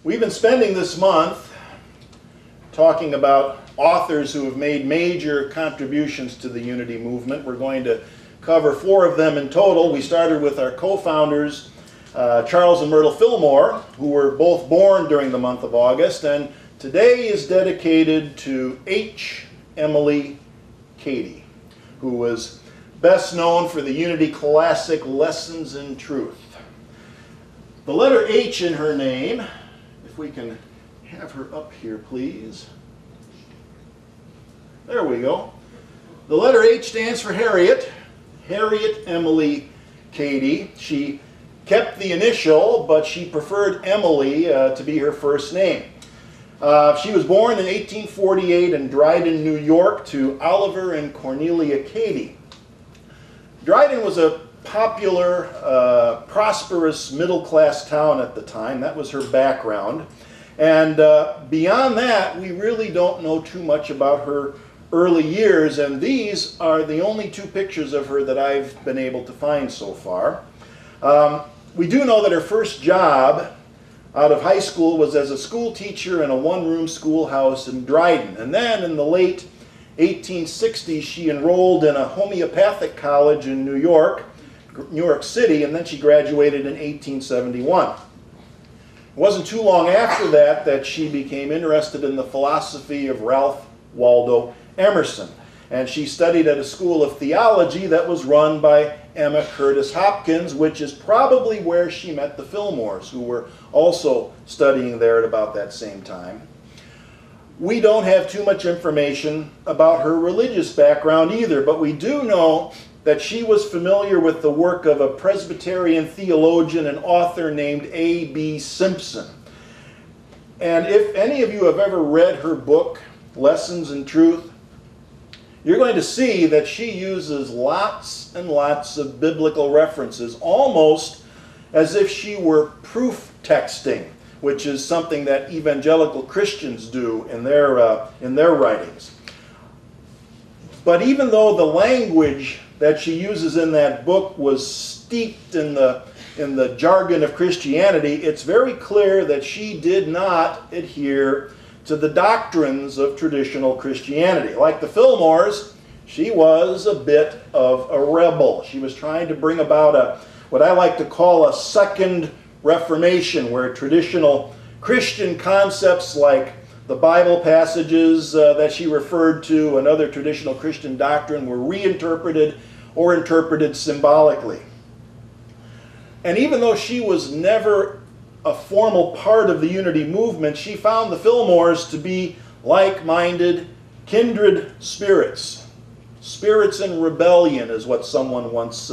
We've been spending this month talking about authors who have made major contributions to the Unity movement. We're going to cover 4 of them in total. We started with our co-founders, Charles and Myrtle Fillmore, who were both born during the month of August, and today is dedicated to Emilie Cady, who was best known for the Unity classic Lessons in Truth. The letter H in her name, if we can have her up here, please. There we go. The letter H stands for Harriet Emilie Cady. She kept the initial, but she preferred Emily to be her first name. She was born in 1848 in Dryden, New York, to Oliver and Cornelia Cady. Dryden was a popular, prosperous, middle-class town at the time. That was her background. And beyond that, we really don't know too much about her early years, and these are the only 2 pictures of her that I've been able to find so far. We do know that her first job out of high school was as a school teacher in a one-room schoolhouse in Dryden. And then in the late 1860s, she enrolled in a homeopathic college in New York City, and then she graduated in 1871. It wasn't too long after that she became interested in the philosophy of Ralph Waldo Emerson. And she studied at a school of theology that was run by Emma Curtis Hopkins, which is probably where she met the Fillmores, who were also studying there at about that same time. We don't have too much information about her religious background either, but we do know that she was familiar with the work of a Presbyterian theologian and author named A.B. Simpson. And if any of you have ever read her book, Lessons in Truth, you're going to see that she uses lots and lots of biblical references, almost as if she were proof texting, which is something that evangelical Christians do in their writings. But even though the language that she uses in that book was steeped in the jargon of Christianity, it's very clear that she did not adhere to the doctrines of traditional Christianity. Like the Fillmores, she was a bit of a rebel. She was trying to bring about what I like to call a second Reformation, where traditional Christian concepts like the Bible passages that she referred to and other traditional Christian doctrine were reinterpreted or interpreted symbolically. And even though she was never a formal part of the Unity movement, she found the Fillmores to be like-minded, kindred spirits. Spirits in rebellion is what someone once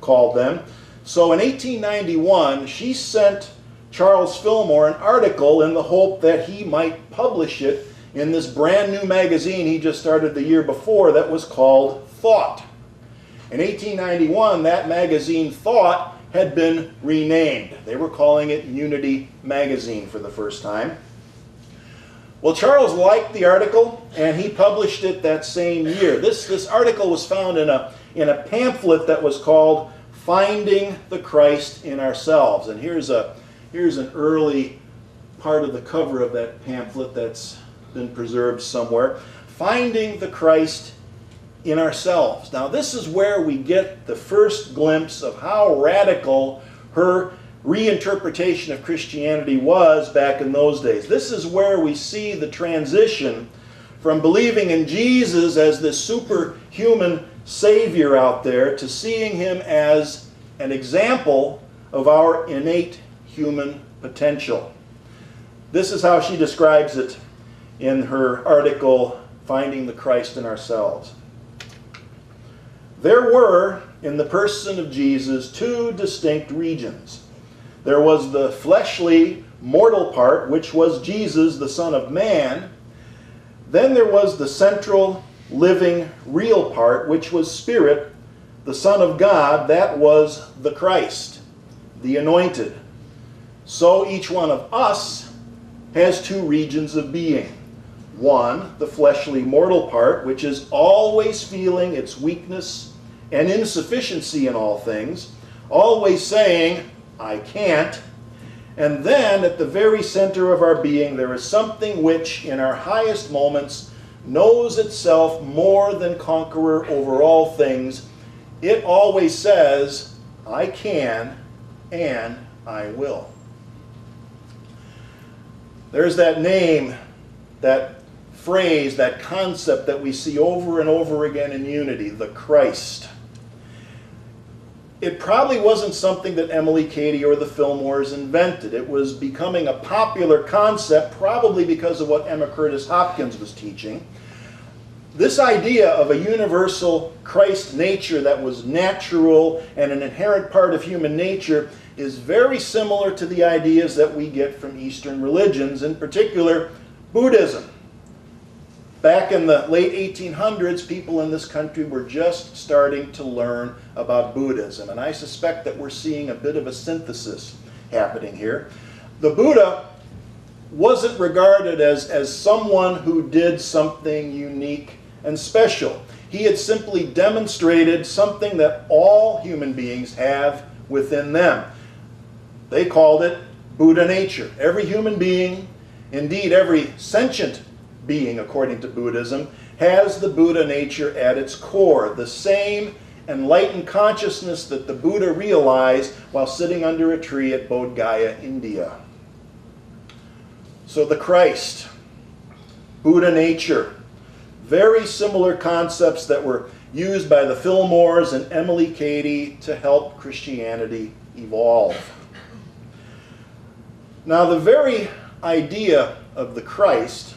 called them. So in 1891, she sent Charles Fillmore an article in the hope that he might publish it in this brand new magazine he just started the year before that was called Thought. In 1891, that magazine, Thought, had been renamed. They were calling it Unity Magazine for the first time. Well, Charles liked the article, and he published it that same year. This article was found in a pamphlet that was called Finding the Christ in Ourselves. And here's an early part of the cover of that pamphlet that's been preserved somewhere. Finding the Christ in Ourselves. Now, this is where we get the first glimpse of how radical her reinterpretation of Christianity was back in those days. This is where we see the transition from believing in Jesus as this superhuman Savior out there to seeing him as an example of our innate human potential. This is how she describes it in her article, Finding the Christ in Ourselves. There were, in the person of Jesus, 2 distinct regions. There was the fleshly, mortal part, which was Jesus, the Son of Man. Then there was the central, living, real part, which was Spirit, the Son of God. That was the Christ, the Anointed. So each one of us has 2 regions of being. One, the fleshly, mortal part, which is always feeling its weakness and insufficiency in all things, always saying, I can't. And then, at the very center of our being, there is something which, in our highest moments, knows itself more than conqueror over all things. It always says, I can and I will. There's that name, that phrase, that concept that we see over and over again in unity, the Christ. It probably wasn't something that Emilie Cady or the Fillmores invented. It was becoming a popular concept, probably because of what Emma Curtis Hopkins was teaching. This idea of a universal Christ nature that was natural and an inherent part of human nature is very similar to the ideas that we get from Eastern religions, in particular Buddhism. Back in the late 1800s, people in this country were just starting to learn about Buddhism, and I suspect that we're seeing a bit of a synthesis happening here. The Buddha wasn't regarded as someone who did something unique and special. He had simply demonstrated something that all human beings have within them. They called it Buddha nature. Every human being, indeed every sentient being, according to Buddhism, has the Buddha nature at its core, the same enlightened consciousness that the Buddha realized while sitting under a tree at Bodh Gaya, India. So the Christ, Buddha nature, very similar concepts that were used by the Fillmores and Emilie Cady to help Christianity evolve. Now, the very idea of the Christ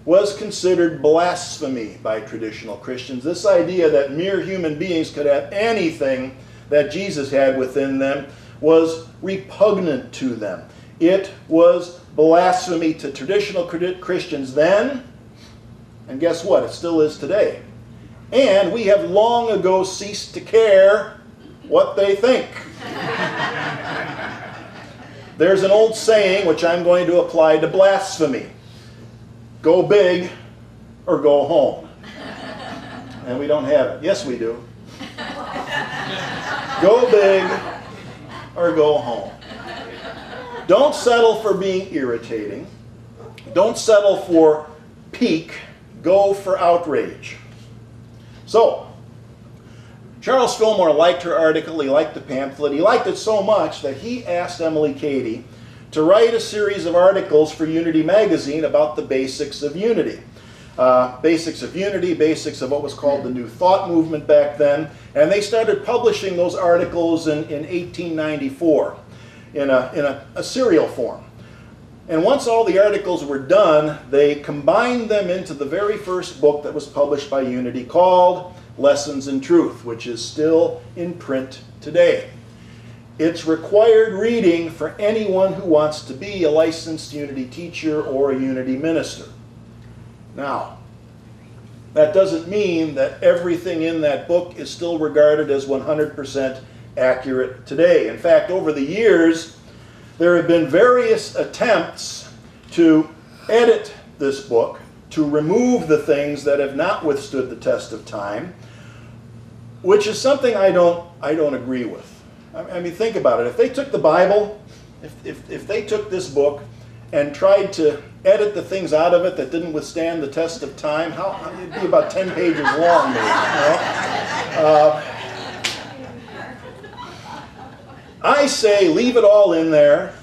was considered blasphemy by traditional Christians. This idea that mere human beings could have anything that Jesus had within them was repugnant to them. It was blasphemy to traditional Christians then, and guess what? It still is today. And we have long ago ceased to care what they think. There's an old saying which I'm going to apply to blasphemy. Go big or go home. And we don't have it. Yes, we do. Go big or go home. Don't settle for being irritating. Don't settle for pique. Go for outrage. So, Charles Fillmore liked her article, he liked the pamphlet, he liked it so much that he asked Emilie Cady to write a series of articles for Unity magazine about the basics of unity. Basics of unity, basics of what was called the New Thought movement back then, and they started publishing those articles in 1894 in a serial form. And once all the articles were done, they combined them into the very first book that was published by Unity called Lessons in Truth, which is still in print today. It's required reading for anyone who wants to be a licensed Unity teacher or a Unity minister. Now, that doesn't mean that everything in that book is still regarded as 100% accurate today. In fact, over the years, there have been various attempts to edit this book, to remove the things that have not withstood the test of time, which is something I don't agree with. I mean, think about it. If they took the Bible, if they took this book and tried to edit the things out of it that didn't withstand the test of time, it'd be about 10 pages long, maybe. You know? I say leave it all in there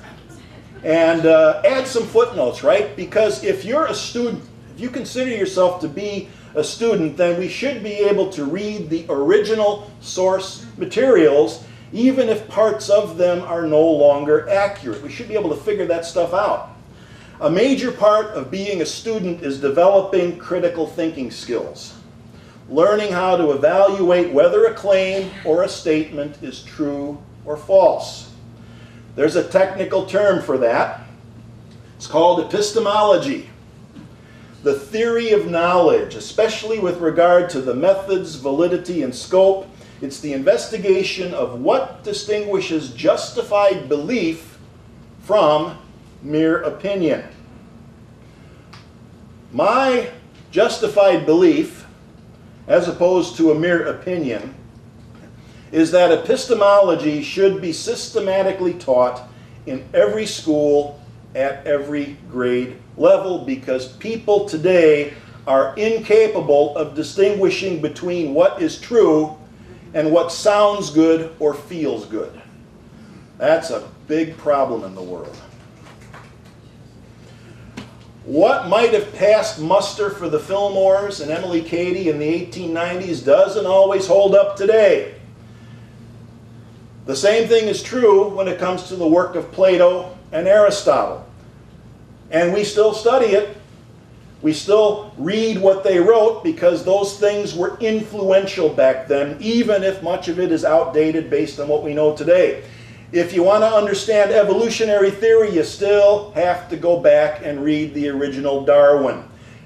and add some footnotes, right? Because if you're a student, if you consider yourself to be a student, then we should be able to read the original source materials even if parts of them are no longer accurate. We should be able to figure that stuff out. A major part of being a student is developing critical thinking skills, learning how to evaluate whether a claim or a statement is true or false. There's a technical term for that. It's called epistemology. The theory of knowledge, especially with regard to the methods, validity, and scope. It's the investigation of what distinguishes justified belief from mere opinion. My justified belief, as opposed to a mere opinion, is that epistemology should be systematically taught in every school at every grade level, because people today are incapable of distinguishing between what is true and what sounds good or feels good. That's a big problem in the world. What might have passed muster for the Fillmores and Emilie Cady in the 1890s doesn't always hold up today. The same thing is true when it comes to the work of Plato and Aristotle. And we still study it. We still read what they wrote because those things were influential back then, even if much of it is outdated based on what we know today. If you want to understand evolutionary theory, you still have to go back and read the original Darwin,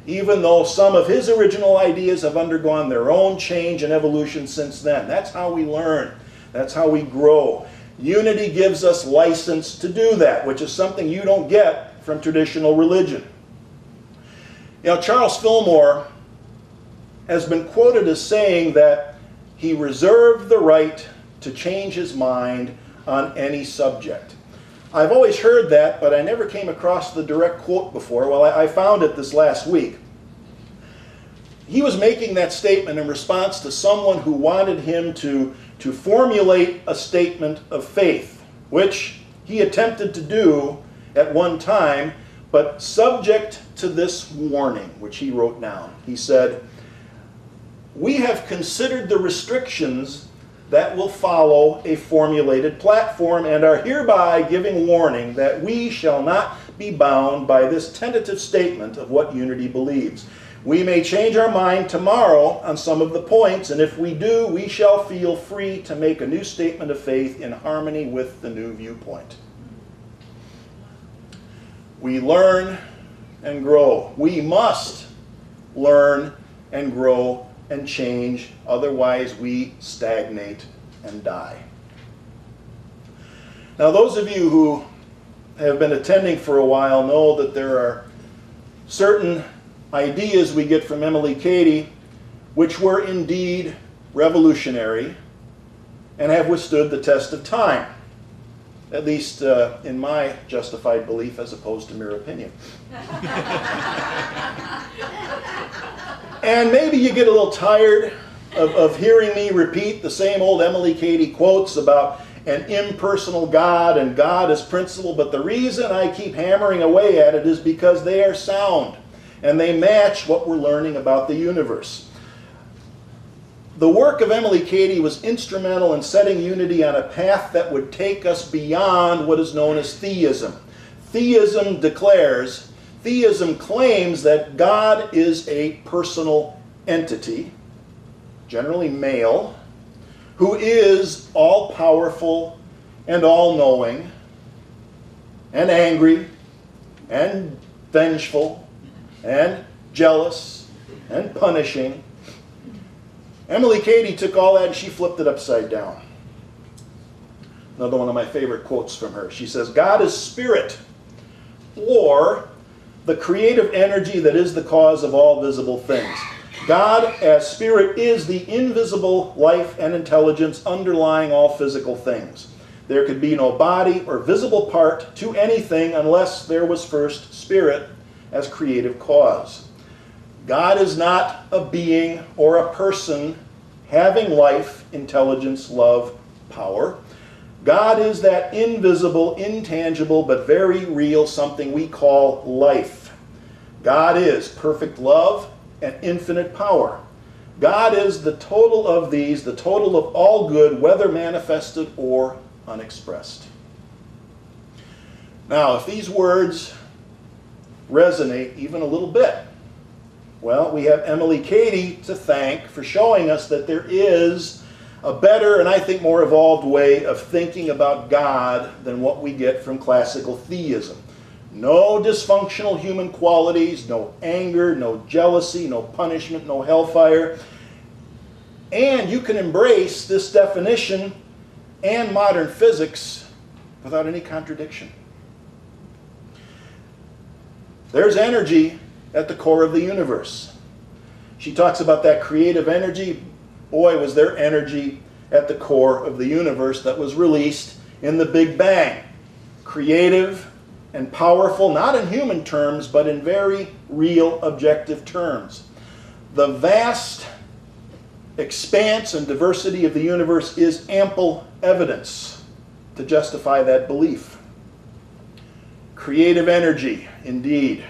even though some of his original ideas have undergone their own change and evolution since then. That's how we learn. That's how we grow. Unity gives us license to do that, which is something you don't get from traditional religion. You know, Charles Fillmore has been quoted as saying that he reserved the right to change his mind on any subject. I've always heard that, but I never came across the direct quote before. Well, I found it this last week. He was making that statement in response to someone who wanted him to formulate a statement of faith, which he attempted to do at one time, but subject to this warning, which he wrote down. He said, "We have considered the restrictions that will follow a formulated platform and are hereby giving warning that we shall not be bound by this tentative statement of what unity believes. We may change our mind tomorrow on some of the points, and if we do, we shall feel free to make a new statement of faith in harmony with the new viewpoint." We learn and grow. We must learn and grow and change, otherwise we stagnate and die. Now, those of you who have been attending for a while know that there are certain ideas we get from Emilie Cady which were indeed revolutionary and have withstood the test of time, at least in my justified belief as opposed to mere opinion. And maybe you get a little tired of hearing me repeat the same old Emilie Cady quotes about an impersonal God and God as principle, but the reason I keep hammering away at it is because they are sound and they match what we're learning about the universe. The work of Emilie Cady was instrumental in setting unity on a path that would take us beyond what is known as theism. Theism claims that God is a personal entity, generally male, who is all-powerful and all-knowing and angry and vengeful and jealous and punishing. Emilie Cady took all that and she flipped it upside down. Another one of my favorite quotes from her. She says, "God is spirit, or the creative energy that is the cause of all visible things. God as spirit is the invisible life and intelligence underlying all physical things. There could be no body or visible part to anything unless there was first spirit as creative cause. God is not a being or a person having life, intelligence, love, power. God is that invisible, intangible, but very real something we call life. God is perfect love and infinite power. God is the total of these, the total of all good, whether manifested or unexpressed." Now, if these words resonate even a little bit, well, we have Emilie Cady to thank for showing us that there is a better and I think more evolved way of thinking about God than what we get from classical theism. No dysfunctional human qualities, no anger, no jealousy, no punishment, no hellfire. And you can embrace this definition and modern physics without any contradiction. There's energy at the core of the universe. She talks about that creative energy. Boy, was there energy at the core of the universe that was released in the Big Bang. creative, and powerful, not in human terms, but in very real, objective terms. The vast expanse and diversity of the universe is ample evidence to justify that belief. Creative energy, indeed.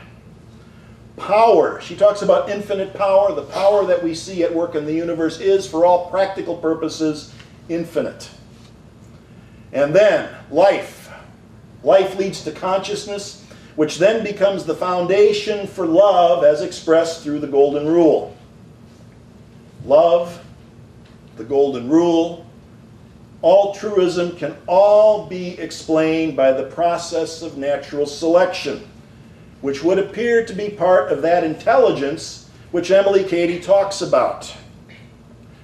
Power. She talks about infinite power. The power that we see at work in the universe is, for all practical purposes, infinite. And then, life. Life leads to consciousness, which then becomes the foundation for love as expressed through the Golden Rule. Love, the Golden Rule, altruism can all be explained by the process of natural selection, which would appear to be part of that intelligence which Emilie Cady talks about.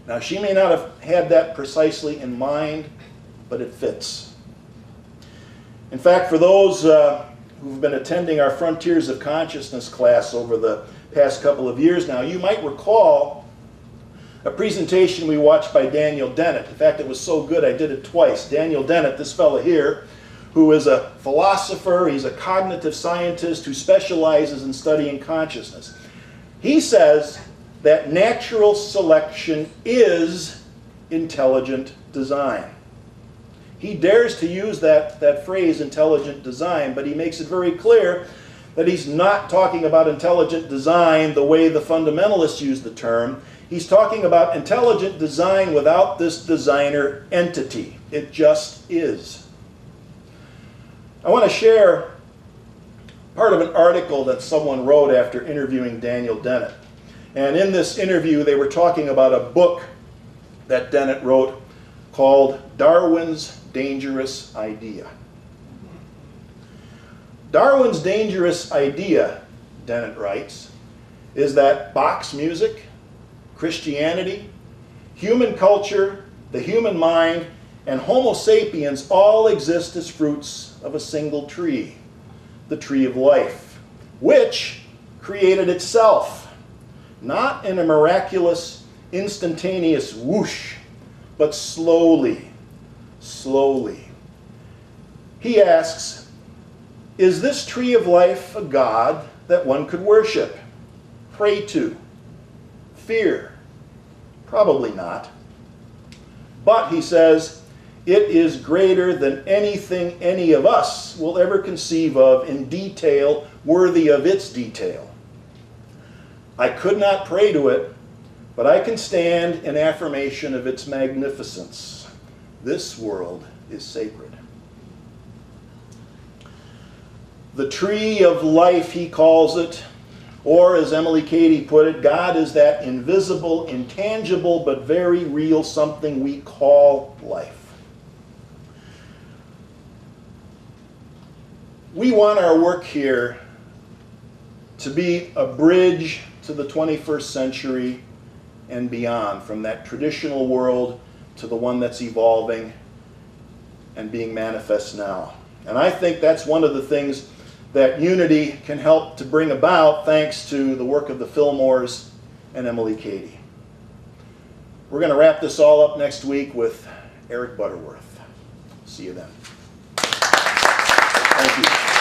Now, she may not have had that precisely in mind, but it fits. In fact, for those who've been attending our Frontiers of Consciousness class over the past couple of years now, you might recall a presentation we watched by Daniel Dennett. In fact, it was so good I did it twice. Daniel Dennett, this fellow here, who is a philosopher, he's a cognitive scientist who specializes in studying consciousness. He says that natural selection is intelligent design. He dares to use that phrase, intelligent design, but he makes it very clear that he's not talking about intelligent design the way the fundamentalists use the term. He's talking about intelligent design without this designer entity. It just is. I want to share part of an article that someone wrote after interviewing Daniel Dennett. And in this interview, they were talking about a book that Dennett wrote called Darwin's Dangerous Idea. Darwin's dangerous idea, Dennett writes, is that box music, Christianity, human culture, the human mind, and Homo sapiens all exist as fruits of a single tree, the tree of life, which created itself, not in a miraculous, instantaneous whoosh, but slowly. Slowly. He asks, is this tree of life a God that one could worship, pray to, fear? Probably not. But, he says, it is greater than anything any of us will ever conceive of in detail worthy of its detail. I could not pray to it, but I can stand in affirmation of its magnificence. This world is sacred. The tree of life, he calls it, or as Emilie Cady put it, God is that invisible, intangible, but very real something we call life. We want our work here to be a bridge to the 21st century and beyond, from that traditional world to the one that's evolving and being manifest now. And I think that's one of the things that Unity can help to bring about, thanks to the work of the Fillmores and Emilie Cady. We're going to wrap this all up next week with Eric Butterworth. See you then. Thank you.